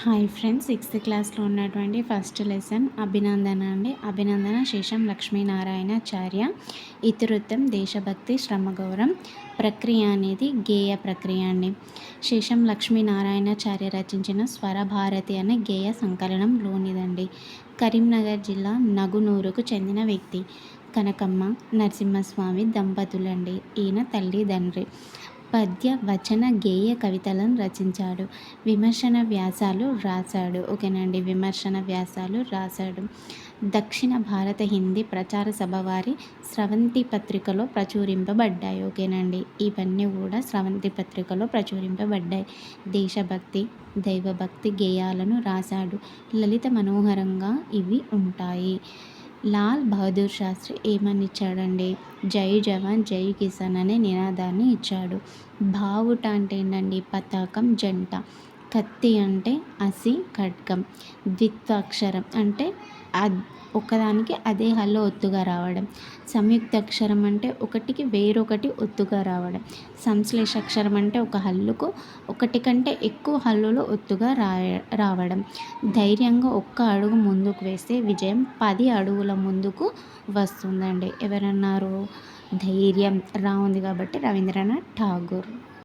Hi friends, sixth క్లాస్లో ఉన్నటువంటి first lesson అభినందన అండి. అభినందన శేషం లక్ష్మీనారాయణాచార్య. ఇతివృత్తం దేశభక్తి శ్రమగౌరవం. ప్రక్రియ అనేది గేయ ప్రక్రియ అండి. శేషం లక్ష్మీనారాయణాచార్య రచించిన స్వరభారతి అనే గేయ సంకలనంలోనిదండి. కరీంనగర్ జిల్లా నగునూరుకు చెందిన వ్యక్తి. కనకమ్మ నరసింహస్వామి దంపతులండి. ఈయన తల్లిదండ్రి. పద్య వచన గేయ కవితలను రచించాడు. విమర్శన వ్యాసాలు రాశాడు. ఓకేనండి, విమర్శన వ్యాసాలు రాశాడు. దక్షిణ భారత హిందీ ప్రచార సభ వారి స్రవంతి పత్రికలో ప్రచురింపబడ్డాయి. ఓకేనండి, ఇవన్నీ కూడా స్రవంతి పత్రికలో ప్రచురింపబడ్డాయి. దేశభక్తి దైవభక్తి గేయాలను రాశాడు. లలిత మనోహరంగా ఇవి ఉంటాయి. లాల్ బహదూర్ శాస్త్రి ఏమని ఇచ్చాడండి? జై జవాన్ జై కిసాన్ అనే నినాదాన్ని ఇచ్చాడు. బావుట అంటే ఏంటండి? పతాకం, జంట. కత్తి అంటే అసి, ఖడ్గం. ద్విత్వాక్షరం అంటే ఒకదానికి అదే హల్లు ఒత్తుగా రావడం. సంయుక్తాక్షరం అంటే ఒకటికి వేరొకటి ఒత్తుగా రావడం. సంశ్లేషాక్షరం అంటే ఒక హల్లుకు ఒకటి కంటే ఎక్కువ హల్లులు ఒత్తుగా రావడం. ధైర్యంగా ఒక్క అడుగు ముందుకు వేస్తే విజయం 10 అడుగుల ముందుకు వస్తుందండి. ఎవరన్నారు? ధైర్యం రా ఉంది కాబట్టి రవీంద్రనాథ్ ఠాగూర్.